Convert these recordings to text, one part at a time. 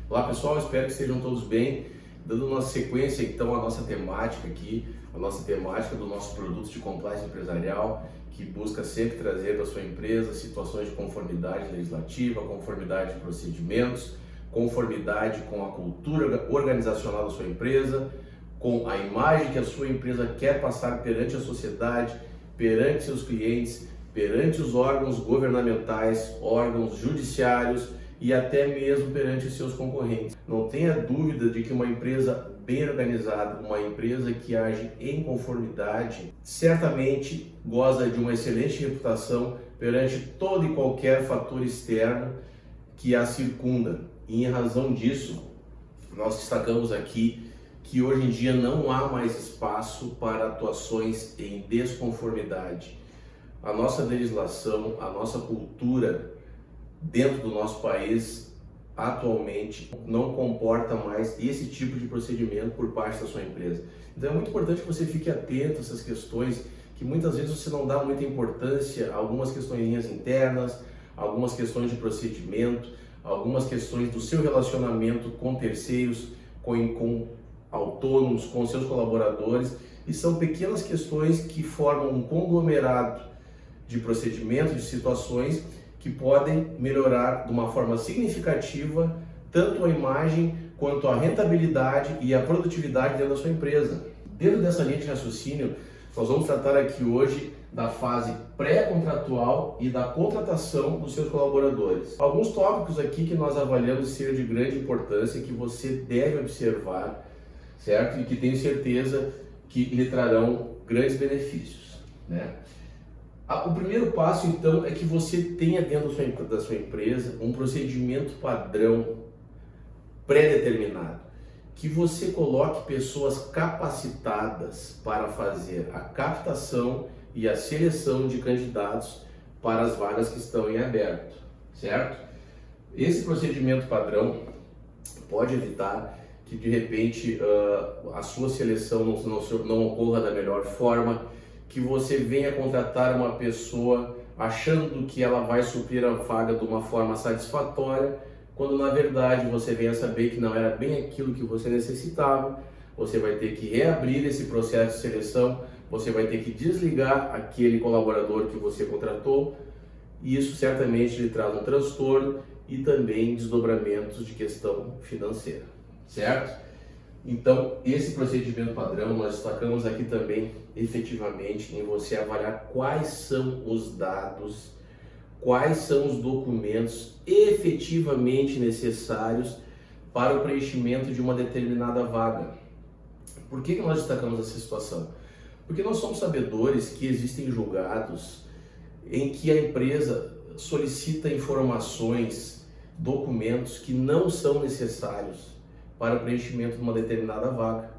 Olá pessoal, espero que estejam todos bem. Dando uma sequência então à nossa temática aqui, a nossa temática do nosso produto de compliance empresarial, que busca sempre trazer para a sua empresa situações de conformidade legislativa, conformidade de procedimentos, conformidade com a cultura organizacional da sua empresa, com a imagem que a sua empresa quer passar perante a sociedade, perante seus clientes, perante os órgãos governamentais, órgãos judiciários e até mesmo perante os seus concorrentes. Não tenha dúvida de que uma empresa bem organizada, uma empresa que age em conformidade, certamente goza de uma excelente reputação perante todo e qualquer fator externo que a circunda. E em razão disso, nós destacamos aqui que hoje em dia não há mais espaço para atuações em desconformidade. A nossa legislação, a nossa cultura dentro do nosso país atualmente não comporta mais esse tipo de procedimento por parte da sua empresa. Então é muito importante que você fique atento a essas questões, que muitas vezes você não dá muita importância a algumas questões internas, algumas questões de procedimento, algumas questões do seu relacionamento com terceiros, com autônomos, com seus colaboradores, e são pequenas questões que formam um conglomerado de procedimentos, de situações que podem melhorar de uma forma significativa tanto a imagem quanto a rentabilidade e a produtividade dentro da sua empresa. Dentro dessa linha de raciocínio, nós vamos tratar aqui hoje da fase pré-contratual e da contratação dos seus colaboradores. Alguns tópicos aqui que nós avaliamos ser de grande importância, que você deve observar, certo? E que tenho certeza que lhe trarão grandes benefícios, né? O primeiro passo, então, é que você tenha dentro da sua empresa um procedimento padrão pré-determinado, que você coloque pessoas capacitadas para fazer a captação e a seleção de candidatos para as vagas que estão em aberto, certo? Esse procedimento padrão pode evitar que, de repente, a sua seleção não ocorra da melhor forma, que você venha contratar uma pessoa achando que ela vai suprir a vaga de uma forma satisfatória, quando na verdade você venha saber que não era bem aquilo que você necessitava. Você vai ter que reabrir esse processo de seleção, você vai ter que desligar aquele colaborador que você contratou, e isso certamente lhe traz um transtorno e também desdobramentos de questão financeira, certo? Então, esse procedimento padrão, nós destacamos aqui também, efetivamente, em você avaliar quais são os dados, quais são os documentos efetivamente necessários para o preenchimento de uma determinada vaga. Por que nós destacamos essa situação? Porque nós somos sabedores que existem julgados em que a empresa solicita informações, documentos que não são necessários para o preenchimento de uma determinada vaga.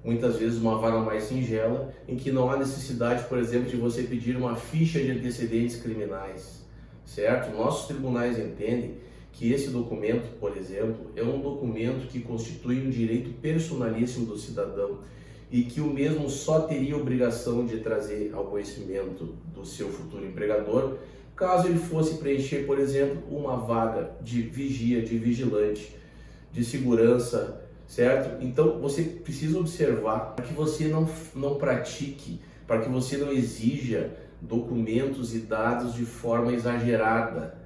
Muitas vezes uma vaga mais singela, em que não há necessidade, por exemplo, de você pedir uma ficha de antecedentes criminais, certo? Nossos tribunais entendem que esse documento, por exemplo, é um documento que constitui um direito personalíssimo do cidadão e que o mesmo só teria obrigação de trazer ao conhecimento do seu futuro empregador caso ele fosse preencher, por exemplo, uma vaga de vigia, de vigilante, de segurança, certo? Então você precisa observar para que você não pratique, para que você não exija documentos e dados de forma exagerada,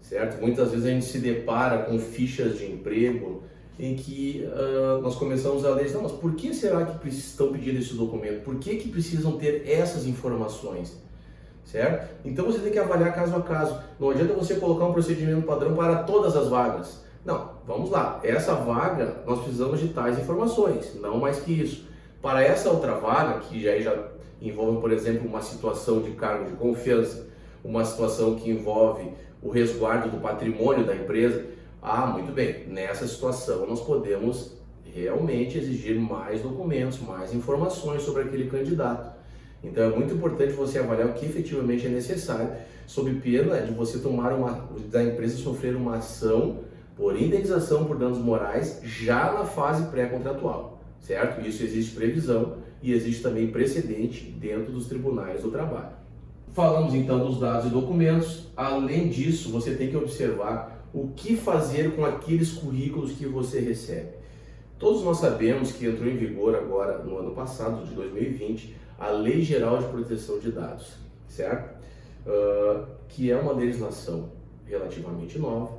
certo? Muitas vezes a gente se depara com fichas de emprego em que nós começamos a ler, não, mas por que será que estão pedindo esse documento? Por que precisam ter essas informações? Certo? Então você tem que avaliar caso a caso. Não adianta você colocar um procedimento padrão para todas as vagas. Não, vamos lá, essa vaga nós precisamos de tais informações, não mais que isso. Para essa outra vaga, que já envolve, por exemplo, uma situação de cargo de confiança, uma situação que envolve o resguardo do patrimônio da empresa, muito bem, nessa situação nós podemos realmente exigir mais documentos, mais informações sobre aquele candidato. Então é muito importante você avaliar o que efetivamente é necessário, sob pena de você da empresa sofrer uma ação por indenização por danos morais já na fase pré-contratual, certo? Isso existe previsão e existe também precedente dentro dos tribunais do trabalho. Falamos então dos dados e documentos. Além disso, você tem que observar O que fazer com aqueles currículos que você recebe? Todos nós sabemos que entrou em vigor agora, no ano passado, de 2020, a Lei Geral de Proteção de Dados, certo? Que é uma legislação relativamente nova,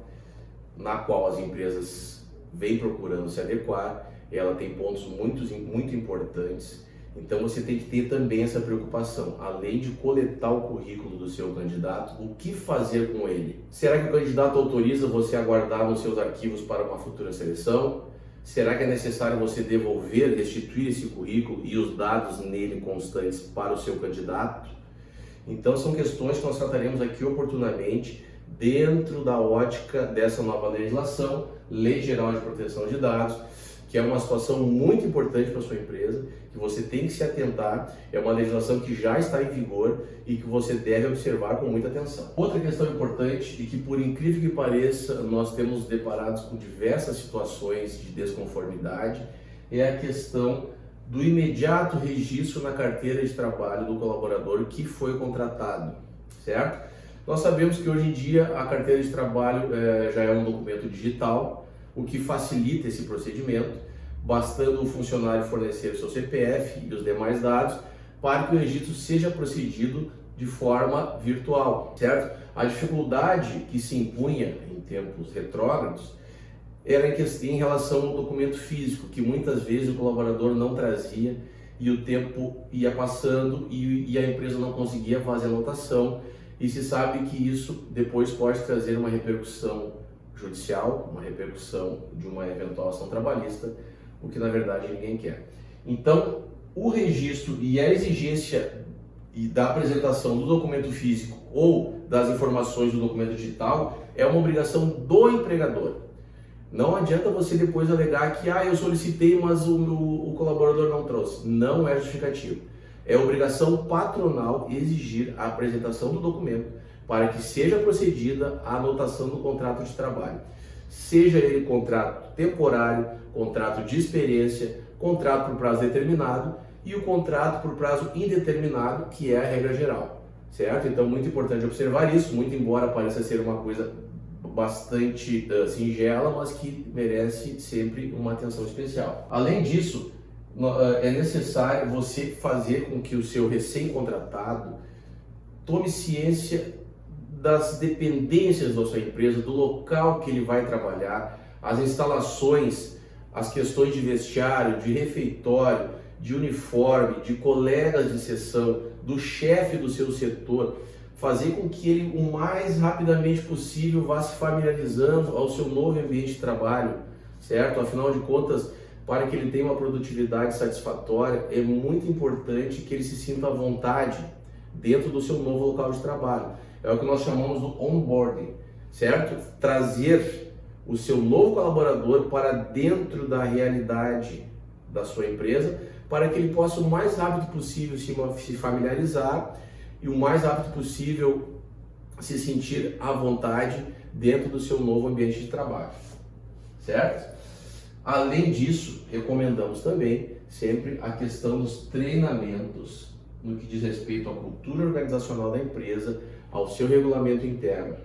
na qual as empresas vêm procurando se adequar. Ela tem pontos muito importantes, então você tem que ter também essa preocupação, além de coletar o currículo do seu candidato, o que fazer com ele? Será que o candidato autoriza você a guardar nos seus arquivos para uma futura seleção? Será que é necessário você devolver, restituir esse currículo e os dados nele constantes para o seu candidato? Então são questões que nós trataremos aqui oportunamente dentro da ótica dessa nova legislação, Lei Geral de Proteção de Dados, que é uma situação muito importante para a sua empresa, que você tem que se atentar. É uma legislação que já está em vigor e que você deve observar com muita atenção. Outra questão importante e que, por incrível que pareça, nós temos deparados com diversas situações de desconformidade é a questão do imediato registro na carteira de trabalho do colaborador que foi contratado, certo? Nós sabemos que hoje em dia a carteira de trabalho já é um documento digital, o que facilita esse procedimento, bastando o funcionário fornecer o seu CPF e os demais dados para que o registro seja procedido de forma virtual, certo? A dificuldade que se impunha em tempos retrógrados era em relação ao documento físico, que muitas vezes o colaborador não trazia e o tempo ia passando e a empresa não conseguia fazer a anotação, e se sabe que isso depois pode trazer uma repercussão judicial, uma repercussão de uma eventual ação trabalhista, o que na verdade ninguém quer. Então, o registro e a exigência da apresentação do documento físico ou das informações do documento digital é uma obrigação do empregador. Não adianta você depois alegar que eu solicitei, mas o colaborador não trouxe. Não é justificativo. É obrigação patronal exigir a apresentação do documento para que seja procedida a anotação do contrato de trabalho. Seja ele contrato temporário, contrato de experiência, contrato por prazo determinado e o contrato por prazo indeterminado, que é a regra geral, certo? Então, muito importante observar isso, muito embora pareça ser uma coisa bastante singela, mas que merece sempre uma atenção especial. Além disso, é necessário você fazer com que o seu recém-contratado tome ciência das dependências da sua empresa, do local que ele vai trabalhar, as instalações, as questões de vestiário, de refeitório, de uniforme, de colegas de seção, do chefe do seu setor, fazer com que ele o mais rapidamente possível vá se familiarizando ao seu novo ambiente de trabalho, certo? Afinal de contas, para que ele tenha uma produtividade satisfatória, é muito importante que ele se sinta à vontade dentro do seu novo local de trabalho. É o que nós chamamos do onboarding, certo? Trazer o seu novo colaborador para dentro da realidade da sua empresa, para que ele possa o mais rápido possível se familiarizar e o mais rápido possível se sentir à vontade dentro do seu novo ambiente de trabalho, certo? Além disso, recomendamos também sempre a questão dos treinamentos no que diz respeito à cultura organizacional da empresa, ao seu regulamento interno.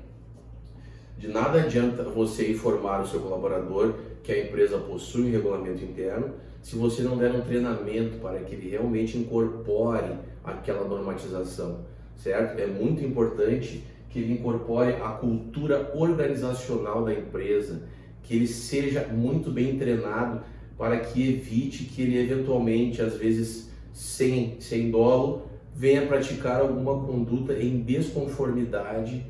De nada adianta você informar o seu colaborador que a empresa possui um regulamento interno se você não der um treinamento para que ele realmente incorpore aquela normatização, certo? É muito importante que ele incorpore a cultura organizacional da empresa, que ele seja muito bem treinado para que evite que ele eventualmente, às vezes sem dolo, venha praticar alguma conduta em desconformidade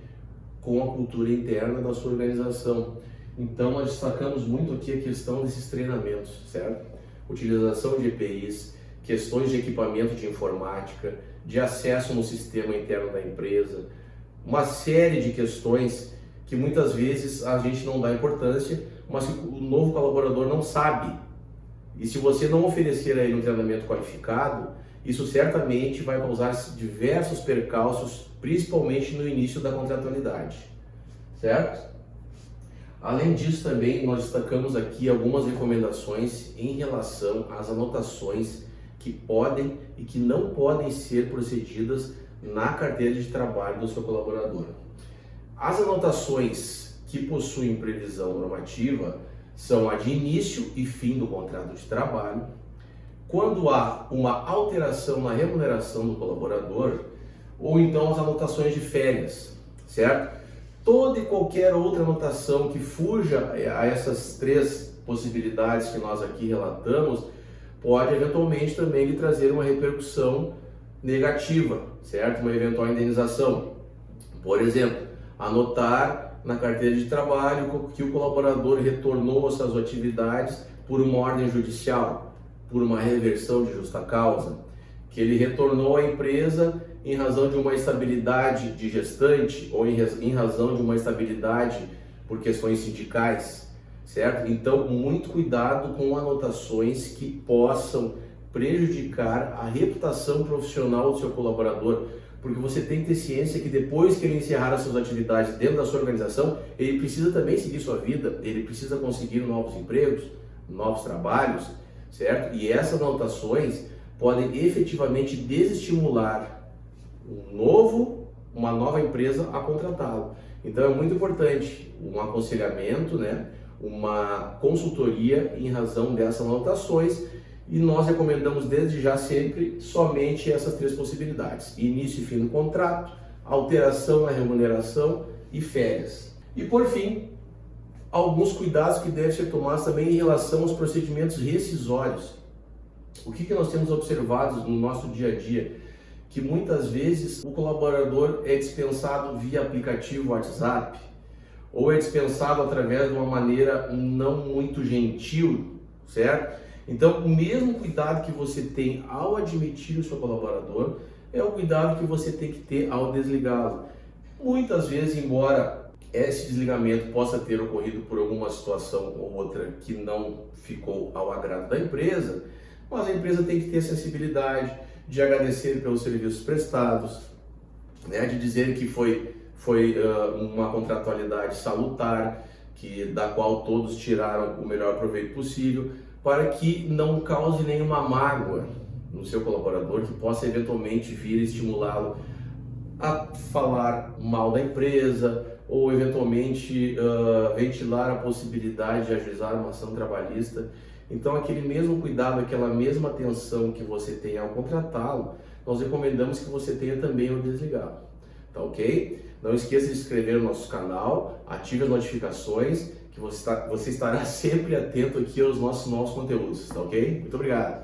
com a cultura interna da sua organização. Então, nós destacamos muito aqui a questão desses treinamentos, certo? Utilização de EPIs, questões de equipamento de informática, de acesso no sistema interno da empresa, uma série de questões que muitas vezes a gente não dá importância, mas que o novo colaborador não sabe. E se você não oferecer a ele um treinamento qualificado, isso certamente vai causar diversos percalços, principalmente no início da contratualidade, certo? Além disso, também nós destacamos aqui algumas recomendações em relação às anotações que podem e que não podem ser procedidas na carteira de trabalho do seu colaborador. As anotações que possuem previsão normativa são a de início e fim do contrato de trabalho, quando há uma alteração na remuneração do colaborador, ou então as anotações de férias, certo? Toda e qualquer outra anotação que fuja a essas três possibilidades que nós aqui relatamos, pode eventualmente também lhe trazer uma repercussão negativa, certo? Uma eventual indenização. Por exemplo, anotar na carteira de trabalho que o colaborador retornou às suas atividades por uma ordem judicial, por uma reversão de justa causa, que ele retornou à empresa em razão de uma estabilidade de gestante ou em razão de uma estabilidade por questões sindicais, certo? Então, muito cuidado com anotações que possam prejudicar a reputação profissional do seu colaborador, porque você tem que ter ciência que depois que ele encerrar as suas atividades dentro da sua organização, ele precisa também seguir sua vida, ele precisa conseguir novos empregos, novos trabalhos, certo? E essas anotações podem efetivamente desestimular uma nova empresa a contratá-lo. Então é muito importante um aconselhamento, né? Uma consultoria em razão dessas anotações, e nós recomendamos desde já sempre somente essas três possibilidades: início e fim do contrato, alteração na remuneração e férias. E por fim, alguns cuidados que devem ser tomados também em relação aos procedimentos rescisórios. O que nós temos observado no nosso dia a dia? Que muitas vezes o colaborador é dispensado via aplicativo WhatsApp, ou é dispensado através de uma maneira não muito gentil, certo? Então, o mesmo cuidado que você tem ao admitir o seu colaborador é o cuidado que você tem que ter ao desligá-lo. Muitas vezes, embora esse desligamento possa ter ocorrido por alguma situação ou outra que não ficou ao agrado da empresa, mas a empresa tem que ter sensibilidade de agradecer pelos serviços prestados, né, de dizer que foi uma contratualidade salutar, da qual todos tiraram o melhor proveito possível, para que não cause nenhuma mágoa no seu colaborador, que possa eventualmente vir estimulá-lo a falar mal da empresa, ou eventualmente ventilar a possibilidade de ajuizar uma ação trabalhista. Então, aquele mesmo cuidado, aquela mesma atenção que você tem ao contratá-lo, nós recomendamos que você tenha também ao desligá-lo, tá ok? Não esqueça de se inscrever no nosso canal, ative as notificações, que você estará sempre atento aqui aos nossos novos conteúdos, tá ok? Muito obrigado!